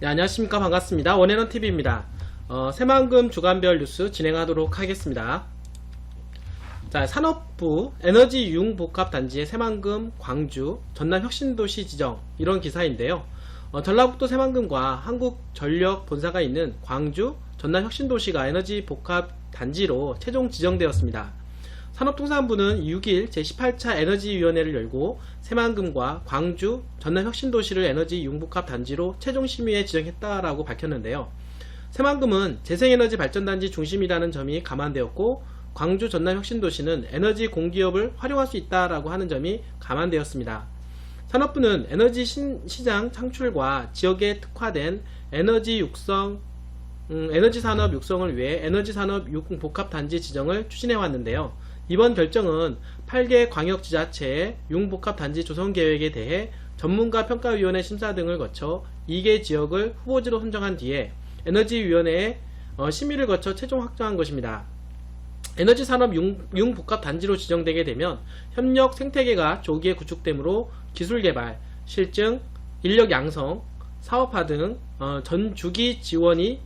네, 안녕하십니까. 반갑습니다. 원앤원TV입니다. 새만금 주간별 뉴스 진행하도록 하겠습니다. 자, 산업부 에너지 융복합단지의 새만금, 광주, 전남 혁신도시 지정, 이런 기사인데요. 전라북도 새만금과 한국전력 본사가 있는 광주, 전남 혁신도시가 에너지 복합단지로 최종 지정되었습니다. 산업통상부는 6일 제18차 에너지위원회를 열고 새만금과 광주, 전남 혁신도시를 에너지 융복합 단지로 최종 심의에 지정했다라고 밝혔는데요. 새만금은 재생에너지 발전단지 중심이라는 점이 감안되었고, 광주, 전남 혁신도시는 에너지 공기업을 활용할 수 있다라고 하는 점이 감안되었습니다. 산업부는 에너지 시장 창출과 지역에 특화된 에너지 산업 육성을 위해 에너지 산업 융복합단지 지정을 추진해왔는데요. 이번 결정은 8개 광역지자체의 융복합단지 조성계획에 대해 전문가 평가위원회 심사 등을 거쳐 2개 지역을 후보지로 선정한 뒤에 에너지위원회에 심의를 거쳐 최종 확정한 것입니다. 에너지산업 융복합단지로 지정되게 되면 협력 생태계가 조기에 구축되므로 기술개발, 실증, 인력 양성, 사업화 등 전주기 지원이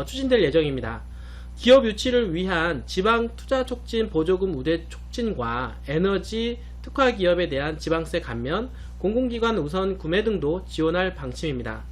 추진될 예정입니다. 기업 유치를 위한 지방 투자 촉진 보조금 우대 촉진과 에너지 특화 기업에 대한 지방세 감면, 공공기관 우선 구매 등도 지원할 방침입니다.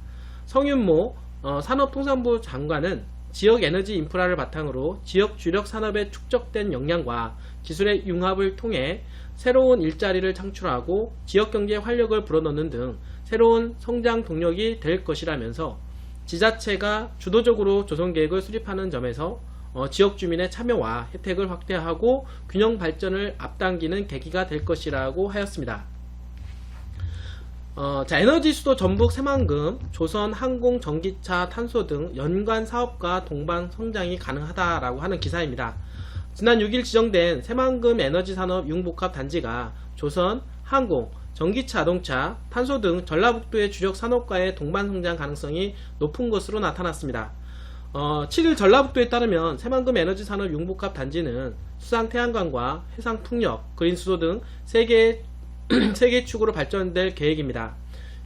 성윤모 산업통상부 장관은 지역 에너지 인프라를 바탕으로 지역 주력 산업에 축적된 역량과 기술의 융합을 통해 새로운 일자리를 창출하고 지역 경제에 활력을 불어넣는 등 새로운 성장 동력이 될 것이라면서 지자체가 주도적으로 조성계획을 수립하는 점에서 지역 주민의 참여와 혜택을 확대하고 균형 발전을 앞당기는 계기가 될 것이라고 하였습니다. 에너지 수도 전북 새만금, 조선 항공 전기차 탄소 등 연관 사업과 동반 성장이 가능하다라고 하는 기사입니다. 지난 6일 지정된 새만금 에너지 산업 융복합 단지가 조선, 항공, 전기차, 자동차, 탄소 등 전라북도의 주력 산업과의 동반 성장 가능성이 높은 것으로 나타났습니다. 7일 전라북도에 따르면 새만금 에너지 산업 융복합 단지는 수상 태양광과 해상 풍력, 그린 수도 등 3개 축으로 발전될 계획입니다.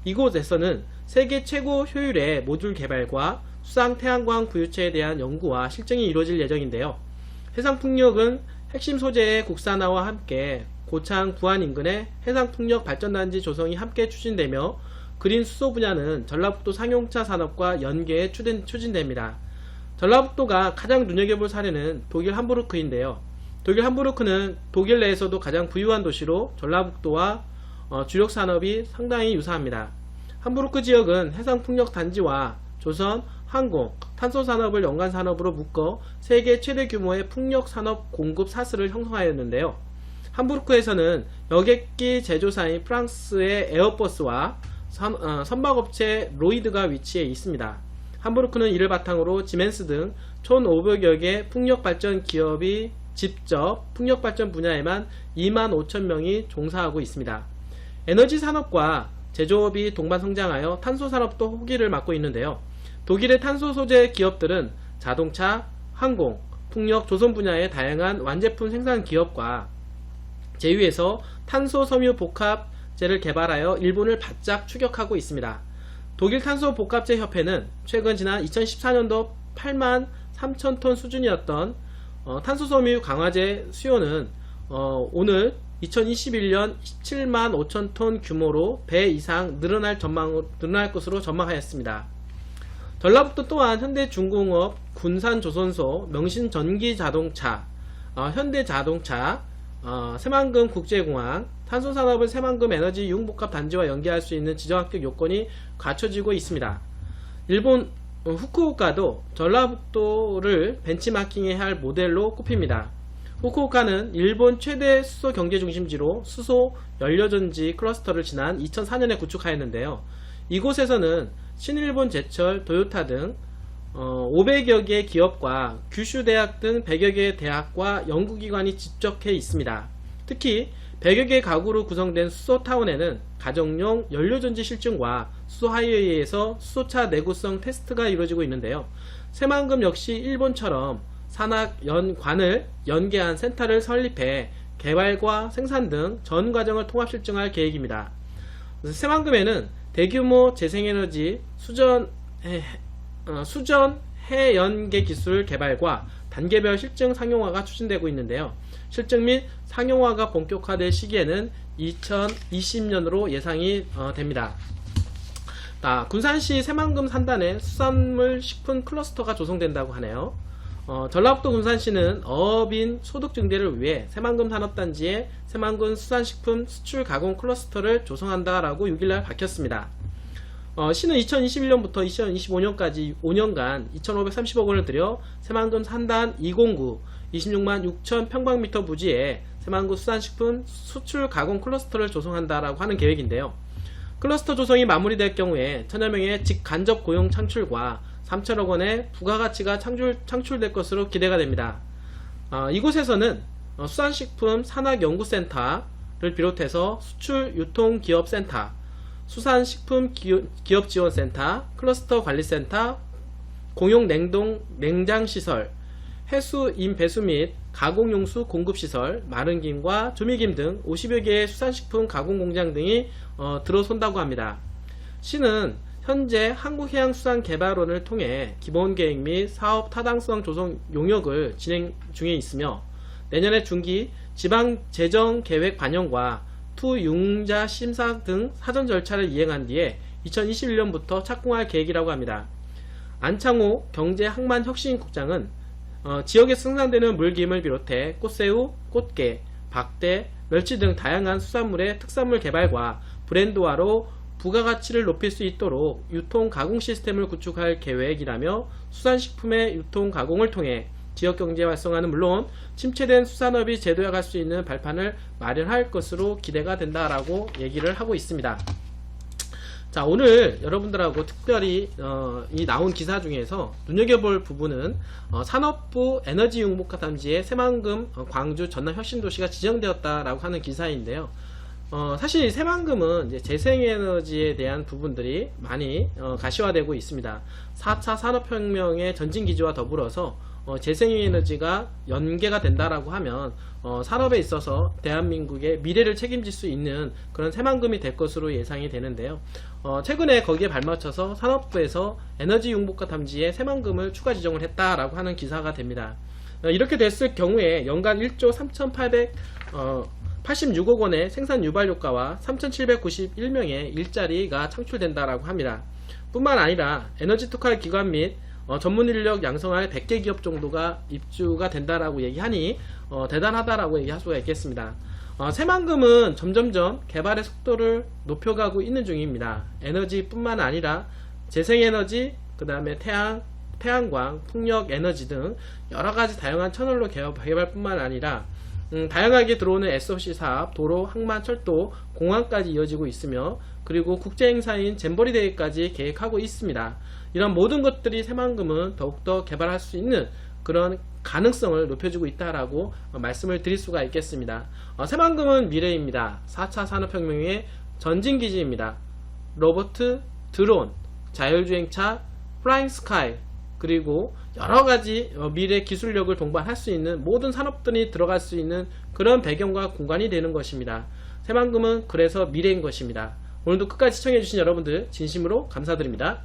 이곳에서는 세계 최고 효율의 모듈 개발과 수상 태양광 부유체에 대한 연구와 실증이 이루어질 예정인데요. 해상 풍력은 핵심 소재의 국산화와 함께 고창 부안 인근의 해상 풍력 발전단지 조성이 함께 추진되며, 그린 수소 분야는 전라북도 상용차 산업과 연계해 추진됩니다. 전라북도가 가장 눈여겨볼 사례는 독일 함부르크인데요. 독일 함부르크는 독일 내에서도 가장 부유한 도시로 전라북도와 주력 산업이 상당히 유사합니다. 함부르크 지역은 해상 풍력 단지와 조선, 항공, 탄소 산업을 연관 산업으로 묶어 세계 최대 규모의 풍력 산업 공급 사슬을 형성하였는데요. 함부르크에서는 여객기 제조사인 프랑스의 에어버스와 선박업체 로이드가 위치해 있습니다. 함부르크는 이를 바탕으로 지멘스 등 1,500여 개 풍력발전 기업이 직접 풍력발전 분야에만 25,000명이 종사하고 있습니다. 에너지 산업과 제조업이 동반 성장하여 탄소 산업도 호기를 맞고 있는데요. 독일의 탄소 소재 기업들은 자동차, 항공, 풍력, 조선 분야의 다양한 완제품 생산 기업과 제휴해서 탄소 섬유 복합재를 개발하여 일본을 바짝 추격하고 있습니다. 독일 탄소 복합재 협회는 최근 지난 2014년도 8만 3천 톤 수준이었던 탄소 섬유 강화제 수요는 오늘 2021년 17만 5천 톤 규모로 배 이상 늘어날 것으로 전망하였습니다. 전라북도 또한 현대중공업, 군산조선소, 명신전기자동차, 현대자동차, 새만금 국제공항, 탄소산업을 새만금 에너지 융복합 단지와 연계할 수 있는 지정합격 요건이 갖춰지고 있습니다. 일본 후쿠오카도 전라북도를 벤치마킹해야 할 모델로 꼽힙니다. 후쿠오카는 일본 최대 수소 경제 중심지로 수소 연료전지 클러스터를 지난 2004년에 구축하였는데요. 이곳에서는 신일본 제철, 도요타 등 500여 개의 기업과 규슈 대학 등 100여 개의 대학과 연구기관이 집적해 있습니다. 특히 100여 개의 가구로 구성된 수소타운에는 가정용 연료전지 실증과 수소하이웨이에서 수소차 내구성 테스트가 이루어지고 있는데요. 새만금 역시 일본처럼 산학연관을 연계한 센터를 설립해 개발과 생산 등 전 과정을 통합 실증할 계획입니다. 새만금에는 대규모 재생에너지 수전 수전 해연계 기술 개발과 단계별 실증 상용화가 추진되고 있는데요. 실증 및 상용화가 본격화될 시기에는 2020년으로 예상이 됩니다. 군산시 새만금 산단에 수산물 식품 클러스터가 조성된다고 하네요. 전라북도 군산시는 어업인 소득 증대를 위해 새만금 산업단지에 새만금 수산식품 수출 가공 클러스터를 조성한다라고 6일날 밝혔습니다. 시는 2021년부터 2025년까지 5년간 2,530억 원을 들여 새만금 산단 209 26만 6천 평방미터 부지에 새만금 수산식품 수출 가공 클러스터를 조성한다라고 하는 계획인데요. 클러스터 조성이 마무리될 경우에 천여 명의 직간접 고용 창출과 3천억 원의 부가가치가 창출될 것으로 기대가 됩니다. 이곳에서는 수산식품 산학연구센터를 비롯해서 수출유통기업센터, 수산식품기업지원센터, 클러스터관리센터, 공용냉장시설, 해수임배수 및 가공용수 공급시설, 마른김과 조미김 등 50여 개의 수산식품 가공공장 등이 들어선다고 합니다. 시는 현재 한국해양수산개발원을 통해 기본계획 및 사업 타당성 조성 용역을 진행 중에 있으며 내년에 중기 지방재정계획 반영과 투융자 심사 등 사전 절차를 이행한 뒤에 2021년부터 착공할 계획이라고 합니다. 안창호 경제항만혁신국장은 지역에 생산되는 물김을 비롯해 꽃새우, 꽃게, 박대, 멸치 등 다양한 수산물의 특산물 개발과 브랜드화로 부가가치를 높일 수 있도록 유통 가공 시스템을 구축할 계획이라며 수산식품의 유통 가공을 통해 지역경제 활성화는 물론 침체된 수산업이 재도약할 수 있는 발판을 마련할 것으로 기대가 된다라고 얘기를 하고 있습니다. 자, 오늘 여러분들하고 특별히 이 나온 기사 중에서 눈여겨볼 부분은 산업부 에너지융복화 탐지에 새만금 광주 전남 혁신도시가 지정되었다라고 하는 기사인데요. 사실 새만금은 이제 재생에너지에 대한 부분들이 많이 가시화되고 있습니다. 4차 산업혁명의 전진기지와 더불어서 재생에너지가 연계가 된다라고 하면 산업에 있어서 대한민국의 미래를 책임질 수 있는 그런 새만금이 될 것으로 예상이 되는데요. 최근에 거기에 발맞춰서 산업부에서 에너지융복화 탐지에 새만금을 추가 지정을 했다라고 하는 기사가 됩니다. 이렇게 됐을 경우에 연간 1조 3,886억 원의 생산 유발 효과와 3,791명의 일자리가 창출된다라고 합니다. 뿐만 아니라 에너지 특화 기관 및 전문 인력 양성할 100개 기업 정도가 입주가 된다라고 얘기하니 대단하다라고 얘기할 수가 있겠습니다. 새만금은 점점점 개발의 속도를 높여가고 있는 중입니다. 에너지뿐만 아니라 재생에너지, 그 다음에 태양광, 풍력에너지 등 여러가지 다양한 채널로 개발뿐만 아니라 다양하게 들어오는 SOC 사업, 도로, 항만, 철도, 공항까지 이어지고 있으며 그리고 국제행사인 잼버리 대회까지 계획하고 있습니다. 이런 모든 것들이 새만금은 더욱더 개발할 수 있는 그런 가능성을 높여주고 있다라고 말씀을 드릴 수가 있겠습니다. 새만금은 미래입니다. 4차 산업혁명의 전진기지입니다. 로봇, 드론, 자율주행차, 플라잉 스카이, 그리고 여러가지 미래 기술력을 동반할 수 있는 모든 산업들이 들어갈 수 있는 그런 배경과 공간이 되는 것입니다. 새만금은 그래서 미래인 것입니다. 오늘도 끝까지 시청해주신 여러분들 진심으로 감사드립니다.